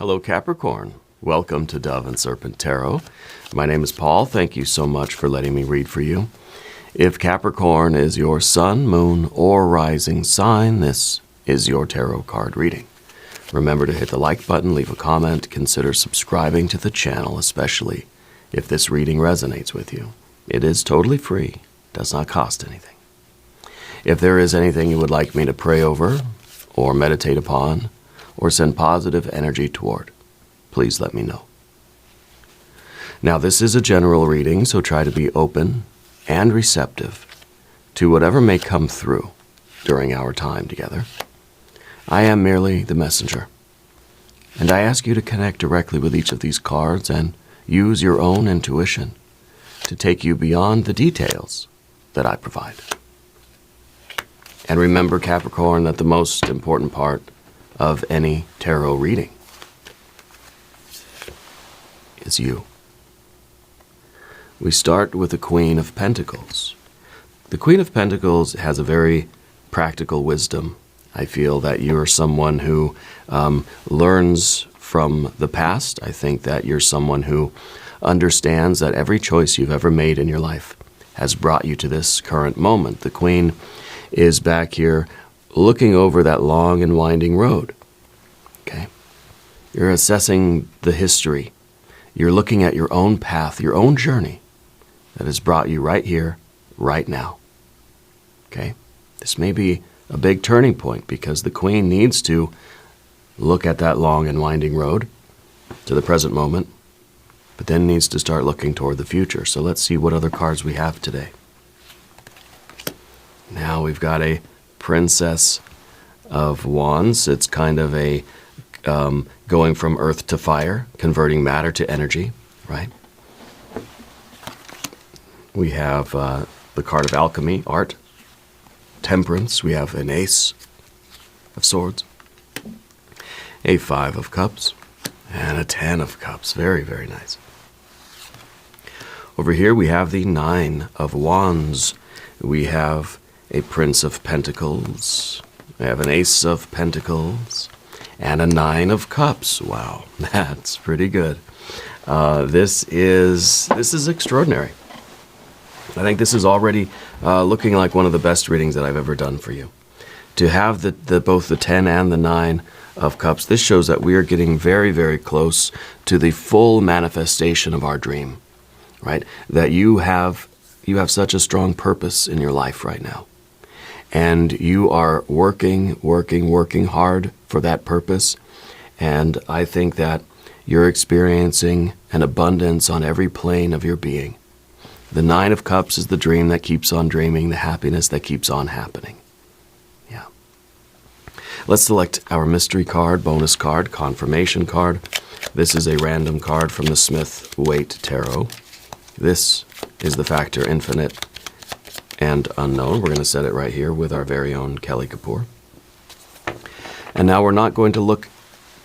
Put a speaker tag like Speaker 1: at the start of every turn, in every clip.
Speaker 1: Hello, Capricorn. Welcome to Dove and Serpent Tarot. My name is Paul. Thank you so much for letting me read for you. If Capricorn is your sun, moon, or rising sign, this is your tarot card reading. Remember to hit the like button, leave a comment, consider subscribing to the channel, especially if this reading resonates with you. It is totally free, does not cost anything. If there is anything you would like me to pray over, or meditate upon, or send positive energy toward, please let me know. Now, this is a general reading, so try to be open and receptive to whatever may come through during our time together. I am merely the messenger, and I ask you to connect directly with each of these cards and use your own intuition to take you beyond the details that I provide. And remember, Capricorn, that the most important part of any tarot reading is you. We start with the Queen of Pentacles. The Queen of Pentacles has a very practical wisdom. I feel that you're someone who learns from the past. I think that you're someone who understands that every choice you've ever made in your life has brought you to this current moment. The Queen is back here looking over that long and winding road. Okay? You're assessing the history. You're looking at your own path, your own journey that has brought you right here, right now. Okay? This may be a big turning point because the Queen needs to look at that long and winding road to the present moment, but then needs to start looking toward the future. So let's see what other cards we have today. Now we've got a Princess of Wands. It's kind of a going from earth to fire, converting matter to energy, right? We have the card of alchemy, art, temperance. We have an Ace of Swords, a Five of Cups, and a Ten of Cups. Very, very nice. Over here we have the Nine of Wands. We have a Prince of Pentacles. We have an Ace of Pentacles and a Nine of Cups. Wow, that's pretty good. This is extraordinary. I think this is already looking like one of the best readings that I've ever done for you. To have both the 10 and the 9 of Cups, this shows that we are getting very, very close to the full manifestation of our dream, right? That you have such a strong purpose in your life right now. And you are working hard for that purpose. And I think that you're experiencing an abundance on every plane of your being. The Nine of Cups is the dream that keeps on dreaming, the happiness that keeps on happening. Yeah. Let's select our mystery card, bonus card, confirmation card. This is a random card from the Smith-Waite Tarot. This is the factor infinite and unknown. We're going to set it right here with our very own Kelly Kapoor. And now we're not going to look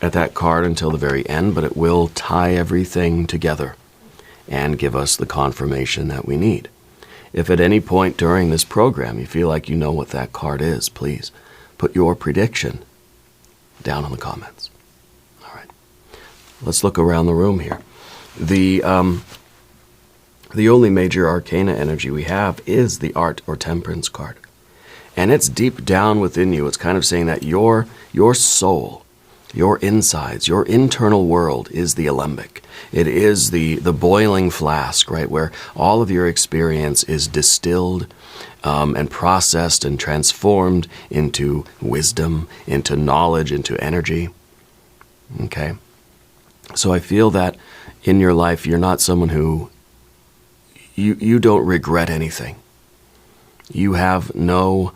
Speaker 1: at that card until the very end, but it will tie everything together and give us the confirmation that we need. If at any point during this program you feel like you know what that card is, please put your prediction down in the comments. All right. Let's look around the room here. The only major arcana energy we have is the Art or Temperance card. And it's deep down within you. It's kind of saying that your soul, your insides, your internal world is the alembic. It is the boiling flask, right, where all of your experience is distilled and processed and transformed into wisdom, into knowledge, into energy. Okay? So I feel that in your life, you're not someone who you don't regret anything. You have no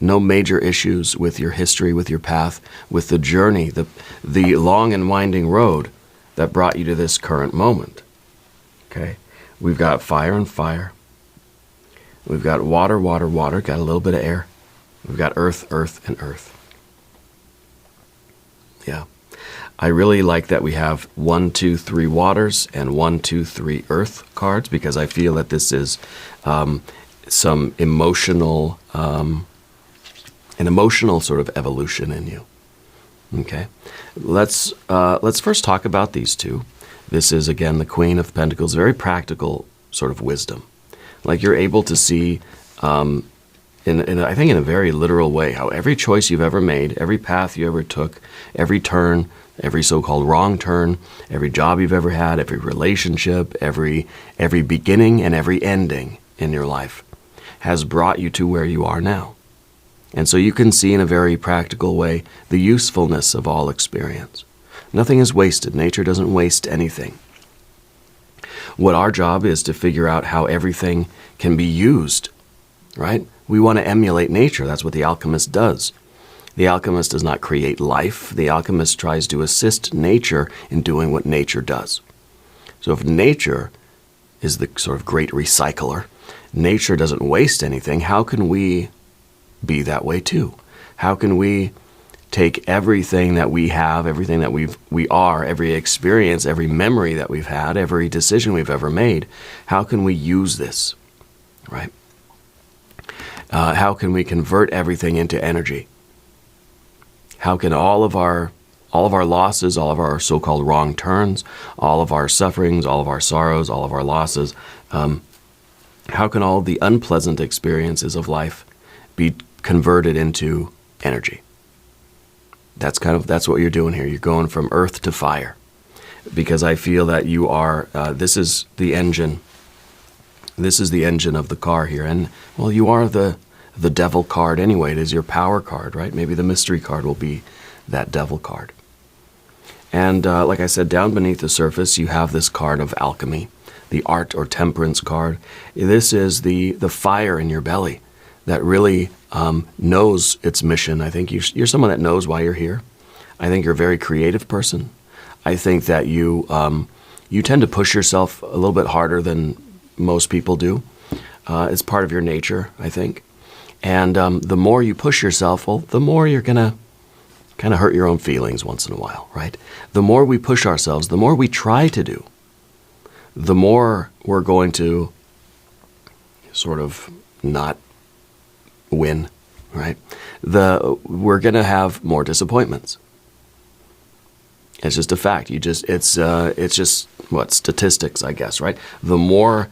Speaker 1: major issues with your history, with your path, with the journey, the long and winding road that brought you to this current moment. Okay? We've got fire and fire. We've got water, water, water, got a little bit of air. We've got earth, earth, and earth. Yeah. I really like that we have 1, 2, 3 waters and 1, 2, 3 earth cards, because I feel that this is some emotional, an emotional sort of evolution in you. Okay, let's first talk about these two. This is, again, the Queen of Pentacles, very practical sort of wisdom. Like, you're able to see, I think in a very literal way, how every choice you've ever made, every path you ever took, every turn, every so-called wrong turn, every job you've ever had, every relationship, every beginning and every ending in your life has brought you to where you are now. And so you can see in a very practical way the usefulness of all experience. Nothing is wasted. Nature doesn't waste anything. What our job is to figure out how everything can be used, right? We want to emulate nature. That's what the alchemist does. The alchemist does not create life. The alchemist tries to assist nature in doing what nature does. So if nature is the sort of great recycler, nature doesn't waste anything, how can we be that way too? How can we take everything that we have, everything that we are, every experience, every memory that we've had, every decision we've ever made, how can we use this, right? How can we convert everything into energy? How can all of our losses, all of our so-called wrong turns, all of our sufferings, all of our sorrows, all of our losses, how can all of the unpleasant experiences of life be converted into energy? That's what you're doing here. You're going from earth to fire, because I feel that you are. This is the engine. This is the engine of the car here, and well, you are the devil card anyway. It is your power card, right? Maybe the mystery card will be that devil card. And like I said, down beneath the surface, you have this card of alchemy, the art or temperance card. This is the fire in your belly that really knows its mission. I think you're someone that knows why you're here. I think you're a very creative person. I think that you tend to push yourself a little bit harder than most people do. It's part of your nature, I think. And the more you push yourself, well, the more you're going to kind of hurt your own feelings once in a while, right? The more we push ourselves, the more we try to do, the more we're going to sort of not win, right? We're going to have more disappointments. It's just a fact. It's just what statistics, I guess, right? The more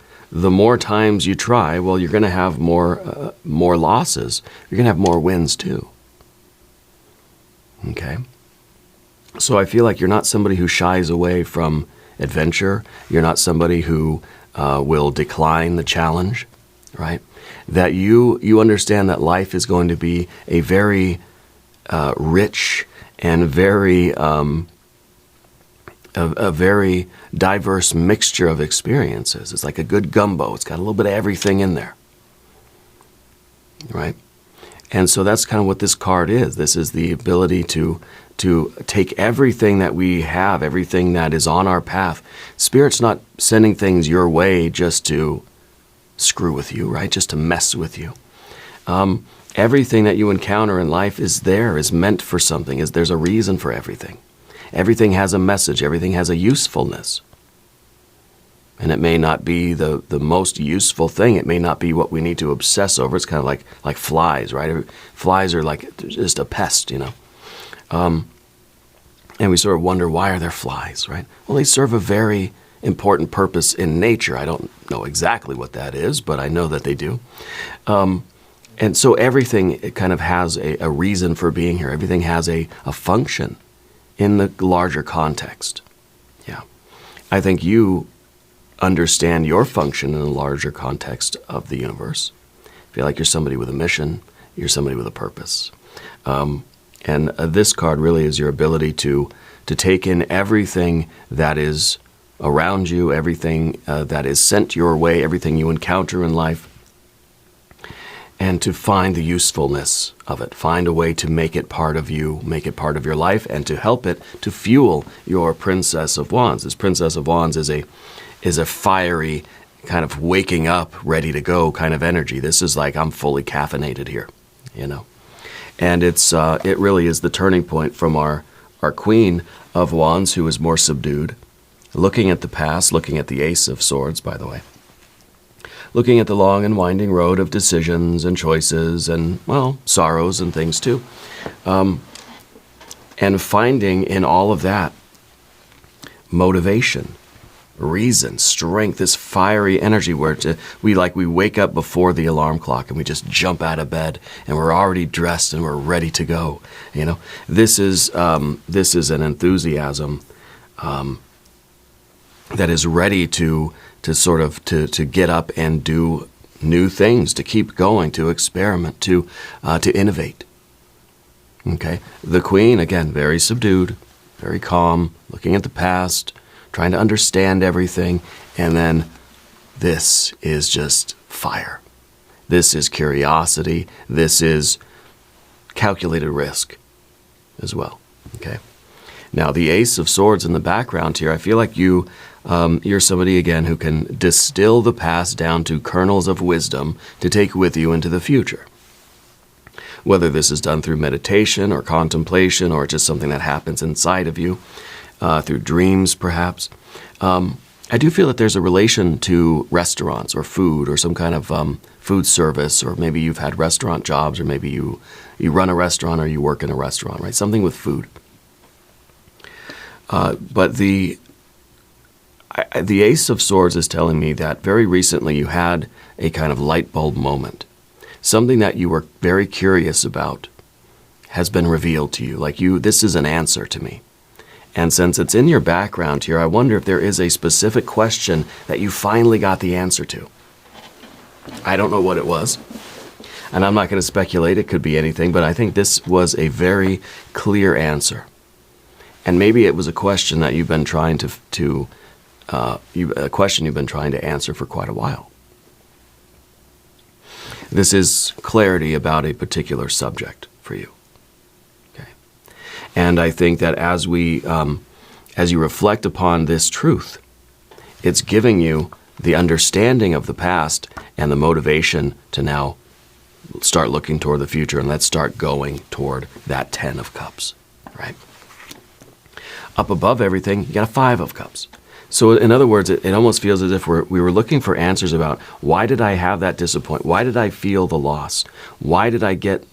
Speaker 1: times you try, well, you're going to have more losses. You're going to have more wins too. Okay. So I feel like you're not somebody who shies away from adventure. You're not somebody who will decline the challenge, right? That you understand that life is going to be a very rich and very a very diverse mixture of experiences. It's like a good gumbo. It's got a little bit of everything in there, right? And so that's kind of what this card is. This is the ability to take everything that we have, everything that is on our path. Spirit's not sending things your way just to screw with you, right? Just to mess with you. Everything that you encounter in life is meant for something. There's a reason for everything. Everything has a message. Everything has a usefulness. And it may not be the most useful thing. It may not be what we need to obsess over. It's kind of like flies, right? Flies are like just a pest, you know. And we sort of wonder, why are there flies, right? Well, they serve a very important purpose in nature. I don't know exactly what that is, but I know that they do. And so everything, it kind of has a reason for being here. Everything has a function in the larger context. Yeah. I think you understand your function in the larger context of the universe. I feel like you're somebody with a mission. You're somebody with a purpose. And this card really is your ability to take in everything that is around you, everything that is sent your way, everything you encounter in life, and to find the usefulness of it. Find a way to make it part of you, make it part of your life, and to help it to fuel your Princess of Wands. This Princess of Wands is a fiery, kind of waking up, ready to go kind of energy. This is like, I'm fully caffeinated here, you know. And it really is the turning point from our Queen of Wands, who is more subdued, looking at the past, looking at the Ace of Swords, by the way, looking at the long and winding road of decisions and choices and, well, sorrows and things too. And finding in all of that motivation, reason, strength, this fiery energy where we wake up before the alarm clock and we just jump out of bed and we're already dressed and we're ready to go. You know, this is an enthusiasm that is ready to get up and do new things, to keep going, to experiment, to innovate. Okay, the Queen, again, very subdued, very calm, looking at the past, trying to understand everything, and then this is just fire. This is curiosity. This is calculated risk as well. Okay. Now, the Ace of Swords in the background here, I feel like you're somebody, again, who can distill the past down to kernels of wisdom to take with you into the future. Whether this is done through meditation or contemplation or just something that happens inside of you, through dreams perhaps. I do feel that there's a relation to restaurants or food or some kind of food service, or maybe you've had restaurant jobs, or maybe you run a restaurant or you work in a restaurant, right? Something with food. But the Ace of Swords is telling me that very recently you had a kind of light bulb moment. Something that you were very curious about has been revealed to you. This is an answer to me. And since it's in your background here, I wonder if there is a specific question that you finally got the answer to. I don't know what it was, and I'm not going to speculate. It could be anything, but I think this was a very clear answer. And maybe it was a question that you've been trying a question you've been trying to answer for quite a while. This is clarity about a particular subject for you. Okay. And I think that as you reflect upon this truth, it's giving you the understanding of the past and the motivation to now start looking toward the future, and let's start going toward that 10 of Cups, right? Up above everything, you got a 5 of Cups. So in other words, it almost feels as if we were looking for answers about, why did I have that disappointment? Why did I feel the loss? Why did I get,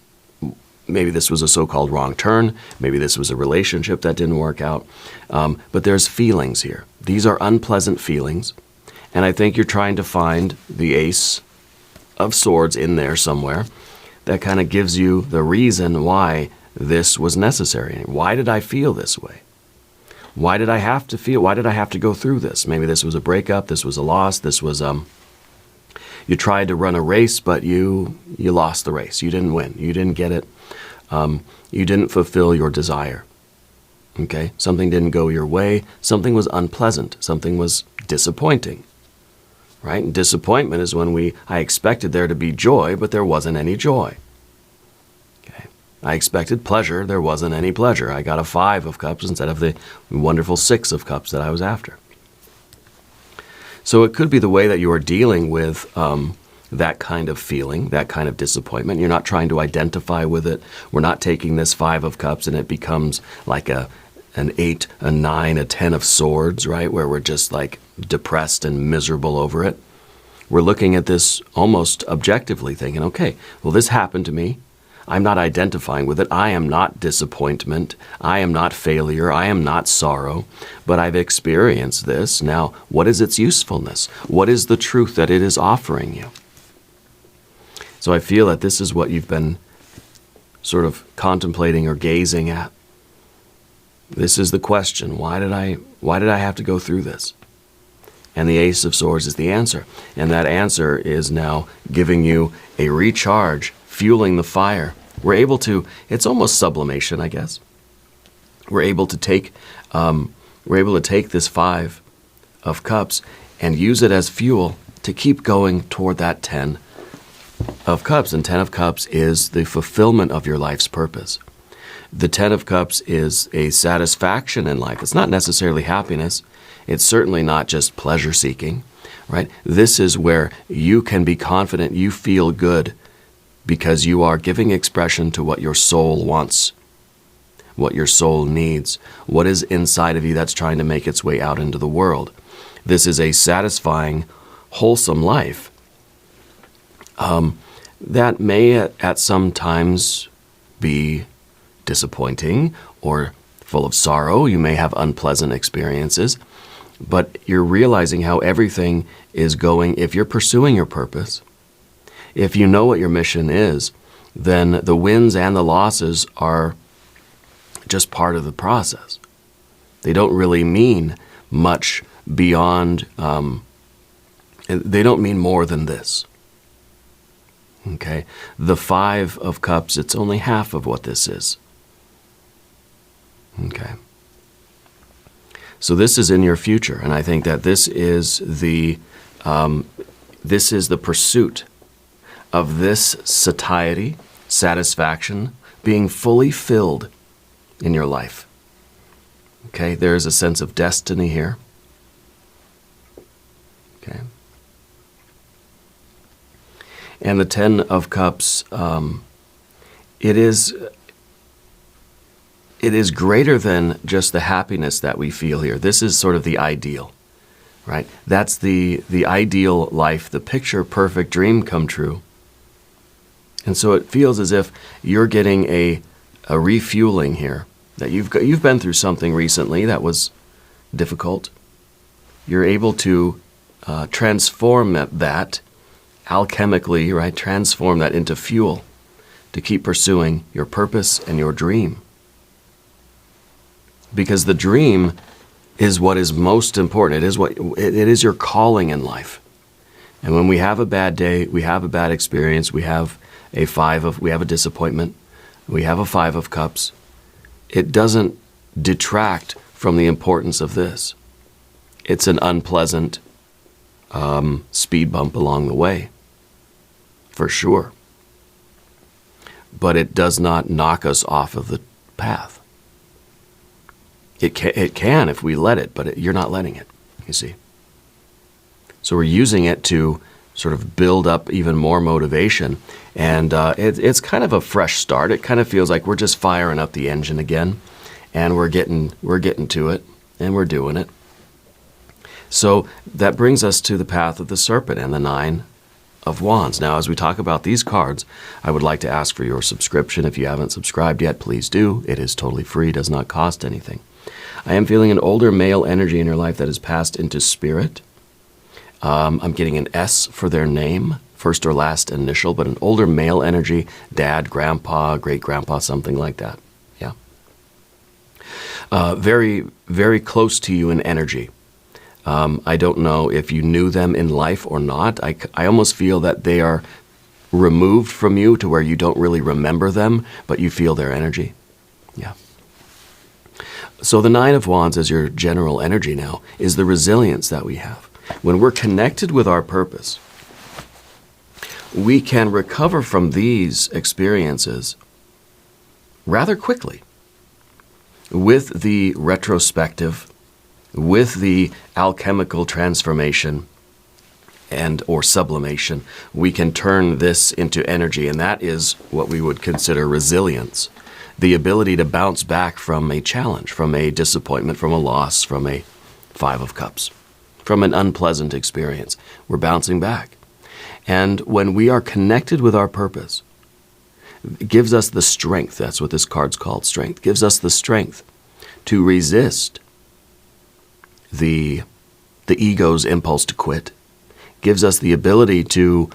Speaker 1: maybe this was a so-called wrong turn, maybe this was a relationship that didn't work out, but there's feelings here. These are unpleasant feelings, and I think you're trying to find the Ace of Swords in there somewhere that kind of gives you the reason why this was necessary. Why did I feel this way? Why did I have to feel? Why did I have to go through this? Maybe this was a breakup. This was a loss. This was you tried to run a race, but you lost the race. You didn't win. You didn't get it. You didn't fulfill your desire. Okay, something didn't go your way. Something was unpleasant. Something was disappointing. Right? And disappointment is when I expected there to be joy, but there wasn't any joy. I expected pleasure, there wasn't any pleasure. I got a 5 of Cups instead of the wonderful 6 of Cups that I was after. So it could be the way that you are dealing with that kind of feeling, that kind of disappointment. You're not trying to identify with it. We're not taking this 5 of Cups and it becomes like an 8, a 9, a 10 of Swords, right? Where we're just like depressed and miserable over it. We're looking at this almost objectively thinking, okay, well, this happened to me. I'm not identifying with it. I am not disappointment. I am not failure. I am not sorrow. But I've experienced this. Now, what is its usefulness? What is the truth that it is offering you? So I feel that this is what you've been sort of contemplating or gazing at. This is the question. Why did I have to go through this? And the Ace of Swords is the answer. And that answer is now giving you a recharge, fueling the fire. We're able to, it's almost sublimation, I guess. We're able to take this 5 of Cups and use it as fuel to keep going toward that 10 of Cups. And 10 of Cups is the fulfillment of your life's purpose. The 10 of Cups is a satisfaction in life. It's not necessarily happiness. It's certainly not just pleasure seeking, right? This is where you can be confident, you feel good, because you are giving expression to what your soul wants, what your soul needs, what is inside of you that's trying to make its way out into the world. This is a satisfying, wholesome life that may at some times be disappointing or full of sorrow. You may have unpleasant experiences, but you're realizing how everything is going. If you're pursuing your purpose, if you know what your mission is, then the wins and the losses are just part of the process. They don't really mean much beyond, they don't mean more than this. Okay? The Five of Cups, it's only half of what this is. Okay? So this is in your future, and I think that this is the pursuit of this satiety, satisfaction, being fully filled in your life. Okay, there is a sense of destiny here. Okay. And the Ten of Cups, it is greater than just the happiness that we feel here. This is sort of the ideal, right? That's the ideal life, the picture perfect dream come true. And so it feels as if you're getting a refueling here, that you've been through something recently that was difficult. You're able to transform that alchemically, right? Transform that into fuel to keep pursuing your purpose and your dream. Because the dream is what is most important. It is your calling in life. And when we have a bad day, we have a bad experience, we have a disappointment, we have a Five of Cups, it doesn't detract from the importance of this. It's an unpleasant speed bump along the way, for sure. But it does not knock us off of the path. It can if we let it, but you're not letting it, you see. So we're using it to sort of build up even more motivation. And it's kind of a fresh start. It kind of feels like we're just firing up the engine again, and we're getting to it, and we're doing it. So that brings us to the path of the Serpent and the Nine of Wands. Now, as we talk about these cards, I would like to ask for your subscription. If you haven't subscribed yet, please do. It is totally free, does not cost anything. I am feeling an older male energy in your life that has passed into spirit. I'm getting an S for their name, first or last initial, but an older male energy, dad, grandpa, great-grandpa, something like that. Yeah. Very, very close to you in energy. I don't know if you knew them in life or not. I almost feel that they are removed from you to where you don't really remember them, but you feel their energy. Yeah. So the Nine of Wands as your general energy now is the resilience that we have. When we're connected with our purpose, we can recover from these experiences rather quickly with the retrospective, with the alchemical transformation and or sublimation. We can turn this into energy, and that is what we would consider resilience. The ability to bounce back from a challenge, from a disappointment, from a loss, from a Five of Cups, from an unpleasant experience. We're bouncing back. And when we are connected with our purpose, it gives us the strength, that's what this card's called, strength, gives us the strength to resist the ego's impulse to quit, gives us the ability to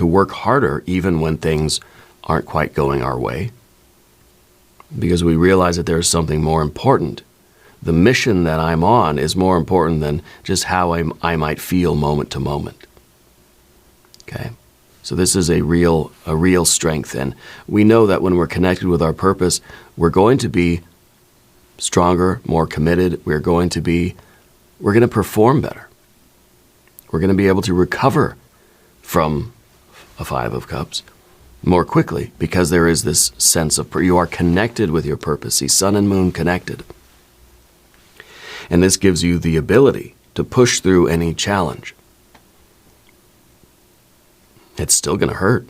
Speaker 1: work harder even when things aren't quite going our way, because we realize that there is something more important. The mission that I'm on is more important than just how I might feel moment to moment. Okay? So this is a real strength, and we know that when we're connected with our purpose, we're going to be stronger, more committed. We're going to perform better. We're going to be able to recover from a Five of Cups more quickly, because there is this sense of you are connected with your purpose. See, sun and moon connected. And this gives you the ability to push through any challenge. It's still going to hurt.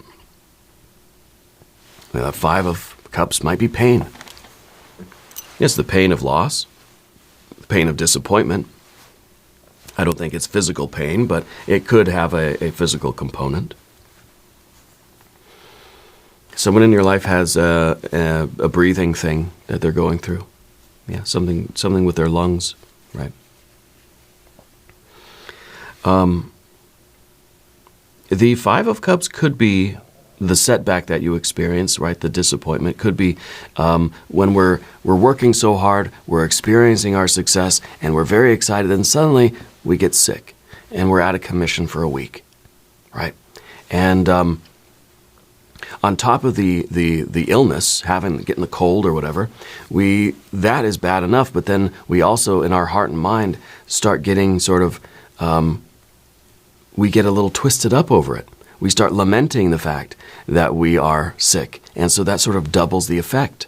Speaker 1: That Five of Cups might be pain. It's the pain of loss, the pain of disappointment. I don't think it's physical pain, but it could have a physical component. Someone in your life has a breathing thing that they're going through. Yeah, something with their lungs, right? The Five of Cups could be the setback that you experience, right? The disappointment could be when we're working so hard, we're experiencing our success, and we're very excited, and suddenly we get sick, and we're out of commission for a week, right? And on top of the illness, getting the cold or whatever, that is bad enough. But then we also, in our heart and mind, start getting sort of we get a little twisted up over it. We start lamenting the fact that we are sick, and so that sort of doubles the effect,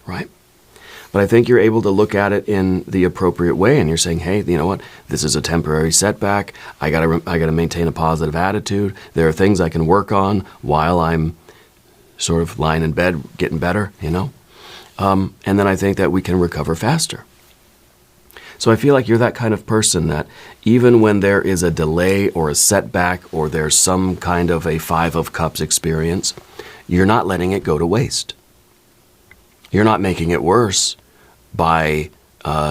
Speaker 1: right? But I think you're able to look at it in the appropriate way, and you're saying, hey, you know what? This is a temporary setback. I gotta maintain a positive attitude. There are things I can work on while I'm sort of lying in bed, getting better, you know? And then I think that we can recover faster. So I feel like you're that kind of person that even when there is a delay or a setback or there's some kind of a Five of Cups experience, you're not letting it go to waste. You're not making it worse by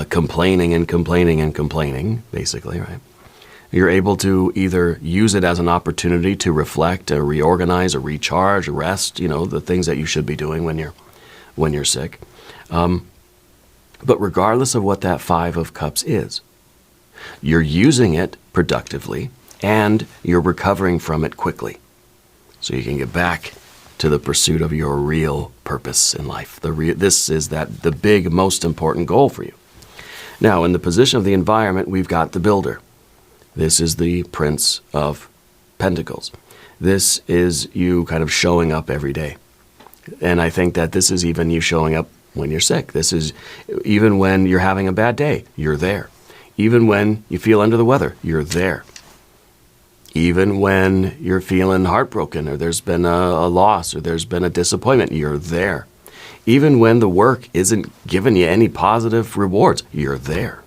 Speaker 1: complaining and complaining and complaining, basically, right? You're able to either use it as an opportunity to reflect, or reorganize, or recharge, or rest, you know, the things that you should be doing when you're sick. But regardless of what that Five of Cups is, you're using it productively and you're recovering from it quickly. So you can get back to the pursuit of your real purpose in life. This is the big, most important goal for you. Now, in the position of the environment, we've got the builder. This is the Prince of Pentacles. This is you kind of showing up every day. And I think that this is even you showing up when you're sick. This is even when you're having a bad day, you're there. Even when you feel under the weather, you're there. Even when you're feeling heartbroken, or there's been a loss, or there's been a disappointment, you're there. Even when the work isn't giving you any positive rewards, you're there.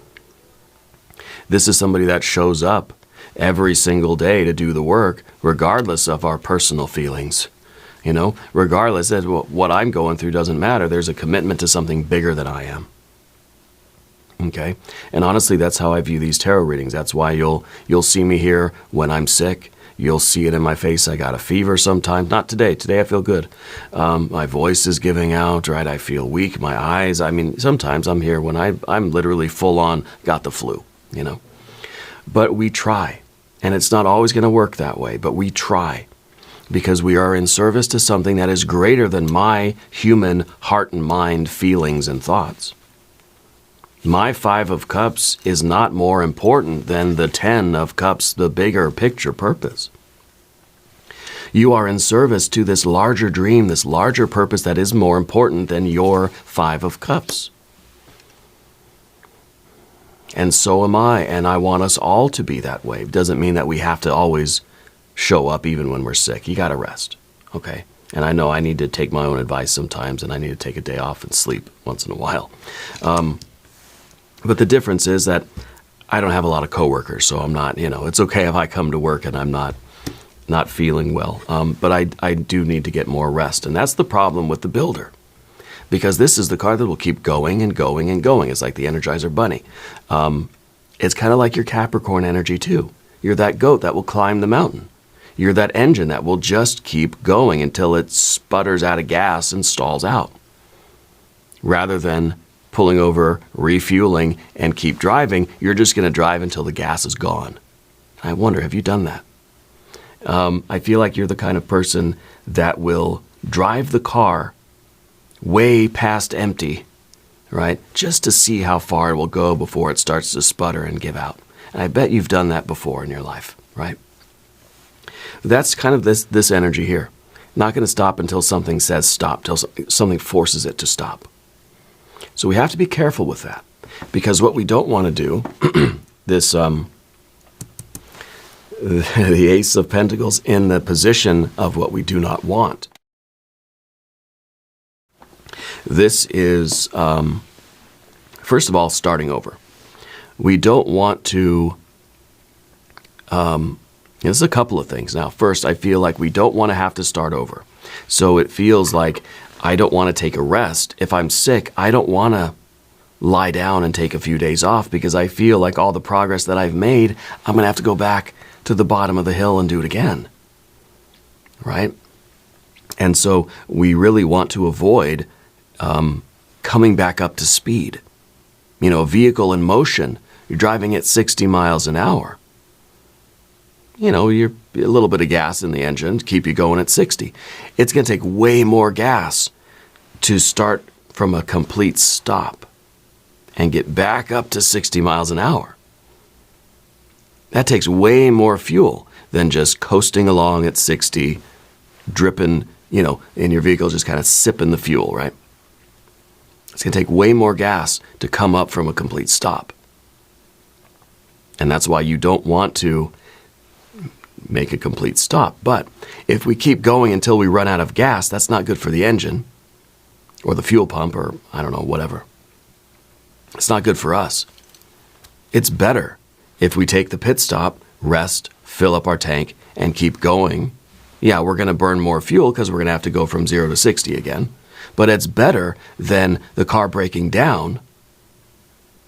Speaker 1: This is somebody that shows up every single day to do the work, regardless of our personal feelings. You know, regardless of what I'm going through doesn't matter. There's a commitment to something bigger than I am. Okay? And honestly, that's how I view these tarot readings. That's why you'll see me here when I'm sick. You'll see it in my face. I got a fever sometimes. Not today. Today I feel good. My voice is giving out, right? I feel weak. My eyes. I mean, sometimes I'm here when I'm literally full on got the flu, you know. But we try. And it's not always going to work that way, but we try. Because we are in service to something that is greater than my human heart and mind feelings and thoughts. My Five of Cups is not more important than the 10 of Cups, the bigger picture purpose. You are in service to this larger dream, this larger purpose that is more important than your Five of Cups. And so am I, and I want us all to be that way. It doesn't mean that we have to always show up even when we're sick. You got to rest, okay? And I know I need to take my own advice sometimes, and I need to take a day off and sleep once in a while. But the difference is that I don't have a lot of coworkers, so I'm not, you know, it's okay if I come to work and I'm not feeling well. But I do need to get more rest, and that's the problem with the builder. Because this is the card that will keep going and going and going. It's like the Energizer Bunny. It's kind of like your Capricorn energy too. You're that goat that will climb the mountain. You're that engine that will just keep going until it sputters out of gas and stalls out. Rather than pulling over, refueling, and keep driving, you're just going to drive until the gas is gone. I wonder, have you done that? I feel like you're the kind of person that will drive the car way past empty, right? Just to see how far it will go before it starts to sputter and give out. And I bet you've done that before in your life, right? That's kind of this energy here. Not going to stop until something says stop, till something forces it to stop. So we have to be careful with that, because what we don't want to do, the Ace of Pentacles in the position of what we do not want. This is, first of all, starting over. We don't want to, there's a couple of things. Now, first, I feel like we don't want to have to start over. So it feels like I don't want to take a rest. If I'm sick, I don't want to lie down and take a few days off because I feel like all the progress that I've made, I'm going to have to go back to the bottom of the hill and do it again. Right? And so we really want to avoid coming back up to speed. You know, a vehicle in motion, you're driving at 60 miles an hour. You know, you're a little bit of gas in the engine to keep you going at 60. It's going to take way more gas to start from a complete stop and get back up to 60 miles an hour. That takes way more fuel than just coasting along at 60, dripping, you know, in your vehicle, just kind of sipping the fuel, right? It's going to take way more gas to come up from a complete stop. And that's why you don't want to make a complete stop. But if we keep going until we run out of gas, that's not good for the engine or the fuel pump or I don't know, whatever. It's not good for us. It's better if we take the pit stop, rest, fill up our tank, and keep going. Yeah, we're going to burn more fuel because we're going to have to go from 0 to 60 again. But it's better than the car breaking down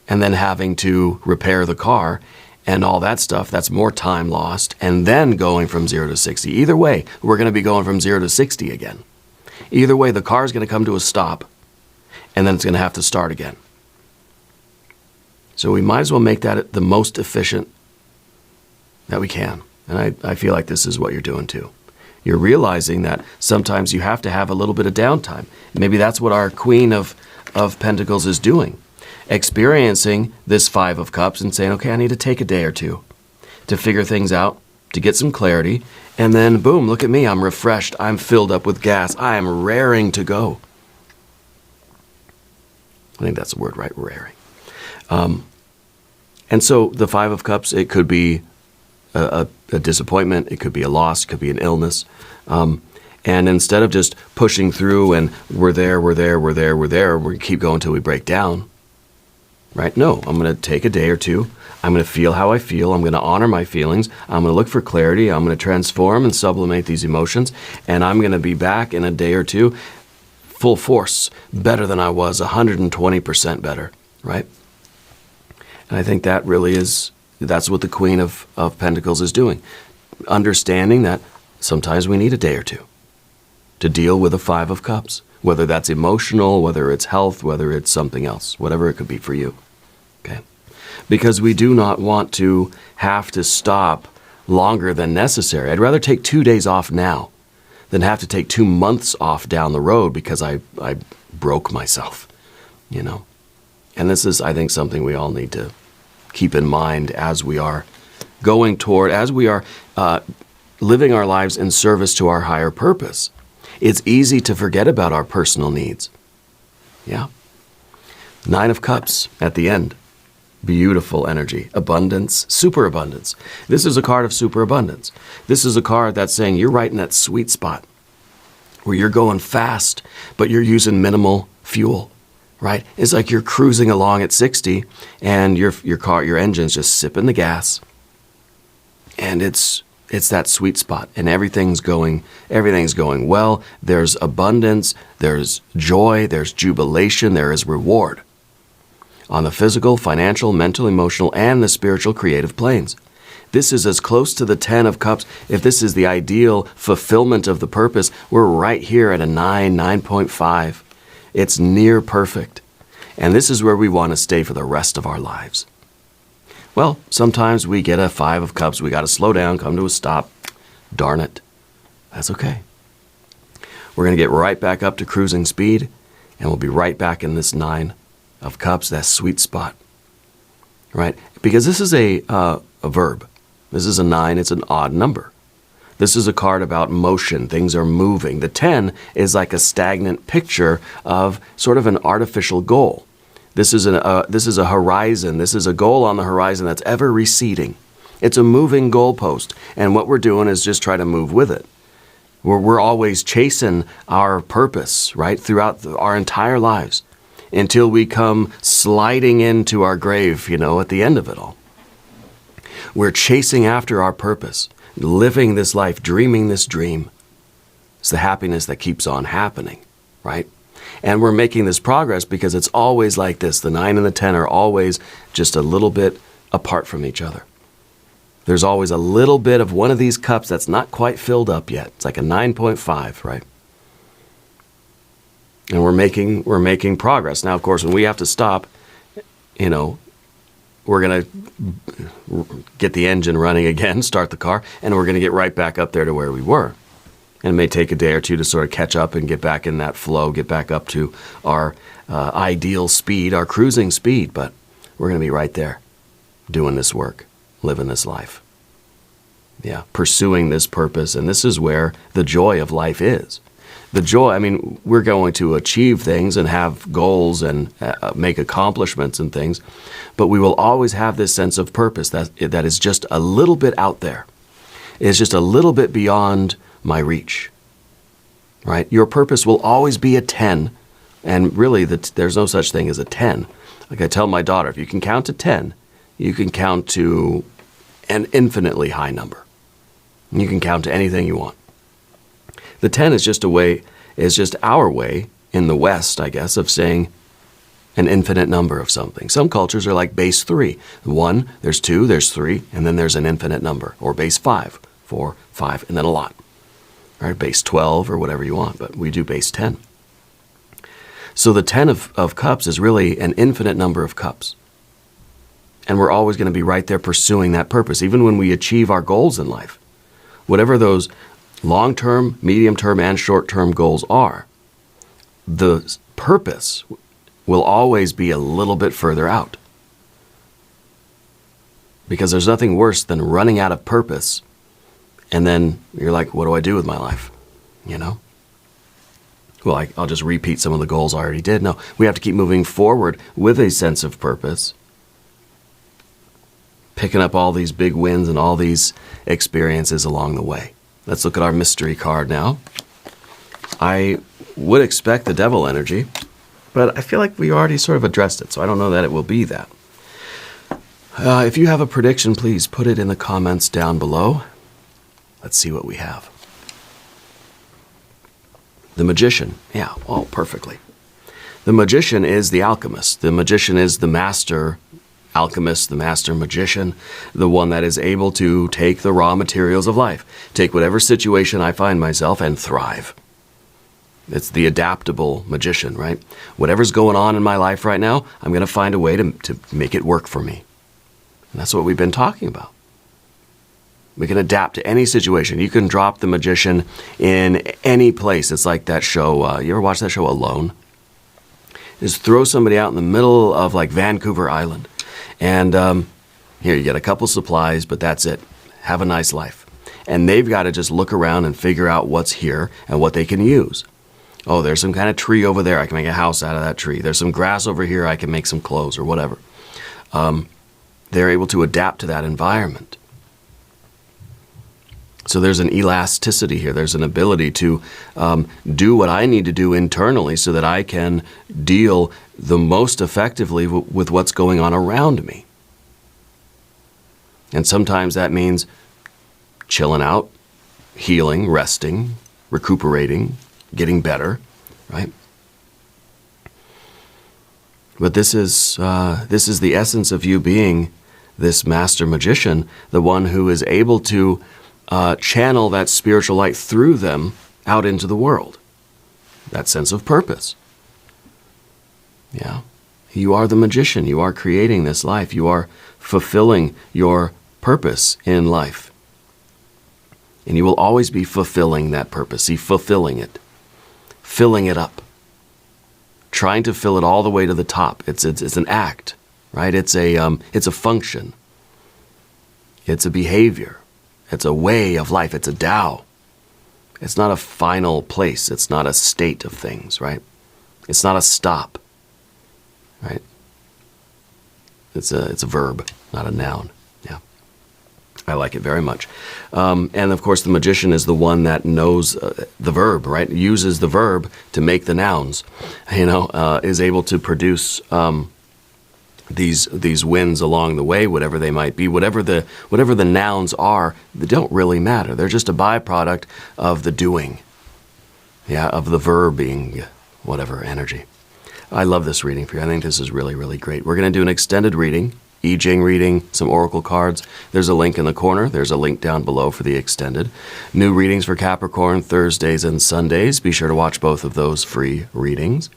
Speaker 1: and then having to repair the car and all that stuff. That's more time lost. And then going from 0 to 60. Either way, we're going to be going from 0 to 60 again. Either way, the car is going to come to a stop and then it's going to have to start again. So we might as well make that the most efficient that we can. And I feel like this is what you're doing too. You're realizing that sometimes you have to have a little bit of downtime. Maybe that's what our Queen of Pentacles is doing. Experiencing this Five of Cups and saying, okay, I need to take a day or two to figure things out, to get some clarity. And then boom, look at me. I'm refreshed. I'm filled up with gas. I am raring to go. I think that's the word, right? Raring. And so the Five of Cups, it could be a disappointment, it could be a loss, it could be an illness. And instead of just pushing through and we're there, we keep going until we break down, right? No, I'm going to take a day or two. I'm going to feel how I feel. I'm going to honor my feelings. I'm going to look for clarity. I'm going to transform and sublimate these emotions. And I'm going to be back in a day or two, full force, better than I was, 120% better, right? And I think that really is, that's what the Queen of Pentacles is doing. Understanding that sometimes we need a day or two to deal with a Five of Cups, whether that's emotional, whether it's health, whether it's something else, whatever it could be for you. Okay? Because we do not want to have to stop longer than necessary. I'd rather take 2 days off now than have to take 2 months off down the road because I broke myself, you know. And this is, I think, something we all need to keep in mind as we are going toward, as we are living our lives in service to our higher purpose. It's easy to forget about our personal needs. Yeah. Nine of Cups at the end. Beautiful energy. Abundance, superabundance. This is a card of superabundance. This is a card that's saying you're right in that sweet spot where you're going fast, but you're using minimal fuel. Right? It's like you're cruising along at 60 and your engine's just sipping the gas. And it's that sweet spot and everything's going well. There's abundance, there's joy, there's jubilation, there is reward. On the physical, financial, mental, emotional, and the spiritual creative planes. This is as close to the 10 of Cups. If this is the ideal fulfillment of the purpose, we're right here at a 9.5. It's near perfect. And this is where we want to stay for the rest of our lives. Well, sometimes we get a Five of Cups. We got to slow down, come to a stop. Darn it. That's okay. We're going to get right back up to cruising speed, and we'll be right back in this Nine of Cups, that sweet spot. Right? Because this is a verb. This is a 9. It's an odd number. This is a card about motion. Things are moving. The 10 is like a stagnant picture of sort of an artificial goal. This is a horizon. This is a goal on the horizon that's ever receding. It's a moving goalpost. And what we're doing is just try to move with it. We're always chasing our purpose, right, throughout our entire lives until we come sliding into our grave, you know, at the end of it all. We're chasing after our purpose. Living this life, dreaming this dream, It's the happiness that keeps on happening, right? And we're making this progress because it's always like this. The 9 and the 10 are always just a little bit apart from each other. There's always a little bit of one of these cups that's not quite filled up yet. It's like a 9.5, right? And we're making progress. Now, of course, when we have to stop, we're going to get the engine running again, start the car, and we're going to get right back up there to where we were. And it may take a day or two to sort of catch up and get back in that flow, get back up to our ideal speed, our cruising speed. But we're going to be right there doing this work, living this life. Yeah, pursuing this purpose. And this is where the joy of life is. The joy, we're going to achieve things and have goals and make accomplishments and things, but we will always have this sense of purpose that is just a little bit out there. It's just a little bit beyond my reach, right? Your purpose will always be a 10, and really there's no such thing as a 10. Like I tell my daughter, if you can count to 10, you can count to an infinitely high number. You can count to anything you want. The 10 is just our way in the West, I guess, of saying an infinite number of something. Some cultures are like base 3. 1, there's 2, there's 3, and then there's an infinite number. Or base 5, 4, 5, and then a lot. All right, base 12 or whatever you want, but we do base 10. So the 10 of cups is really an infinite number of cups. And we're always going to be right there pursuing that purpose, even when we achieve our goals in life. Whatever those long-term, medium-term, and short-term goals are, the purpose will always be a little bit further out. Because there's nothing worse than running out of purpose, and then you're like, what do I do with my life? Well, I'll just repeat some of the goals I already did. No, we have to keep moving forward with a sense of purpose, picking up all these big wins and all these experiences along the way. Let's look at our mystery card now. I would expect the devil energy, but I feel like we already sort of addressed it, so I don't know that it will be that. If you have a prediction, please put it in the comments down below. Let's see what we have. The Magician. Yeah, perfectly. The Magician is the alchemist. The Magician is the master alchemist, the master magician, the one that is able to take the raw materials of life, take whatever situation I find myself and thrive. It's the adaptable magician, right? Whatever's going on in my life right now, I'm going to find a way to make it work for me. And that's what we've been talking about. We can adapt to any situation. You can drop the magician in any place. It's like that show, you ever watch that show Alone? Just throw somebody out in the middle of like Vancouver Island. And here, you get a couple supplies, but that's it. Have a nice life. And they've got to just look around and figure out what's here and what they can use. Oh, there's some kind of tree over there. I can make a house out of that tree. There's some grass over here. I can make some clothes or whatever. They're able to adapt to that environment. So there's an elasticity here. There's an ability to do what I need to do internally so that I can deal the most effectively with what's going on around me. And sometimes that means chilling out, healing, resting, recuperating, getting better, right? But this is the essence of you being this master magician, the one who is able to channel that spiritual light through them out into the world. That sense of purpose. Yeah. You are the magician. You are creating this life. You are fulfilling your purpose in life. And you will always be fulfilling that purpose. See, fulfilling it. Filling it up. Trying to fill it all the way to the top. It's an act, right? It's a function. It's a behavior. It's a way of life. It's a Tao. It's not a final place. It's not a state of things, right? It's not a stop, right? It's a verb, not a noun. Yeah, I like it very much. And of course, the magician is the one that knows the verb, right? Uses the verb to make the nouns. Is able to produce these wins along the way, whatever they might be, whatever the nouns are, they don't really matter. They're just a byproduct of the doing, Yeah, of the verbing, whatever energy. I love this reading for you. I think this is really, really great. We're going to do an extended reading, Jing reading, some oracle cards. There's a link in the corner. There's a link down below for the extended. New readings for Capricorn, Thursdays and Sundays. Be sure to watch both of those free readings.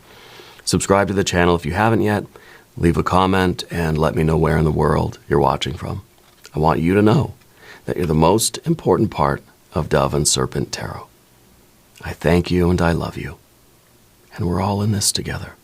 Speaker 1: Subscribe to the channel if you haven't yet. Leave a comment and let me know where in the world you're watching from. I want you to know that you're the most important part of Dove and Serpent Tarot. I thank you and I love you. And we're all in this together.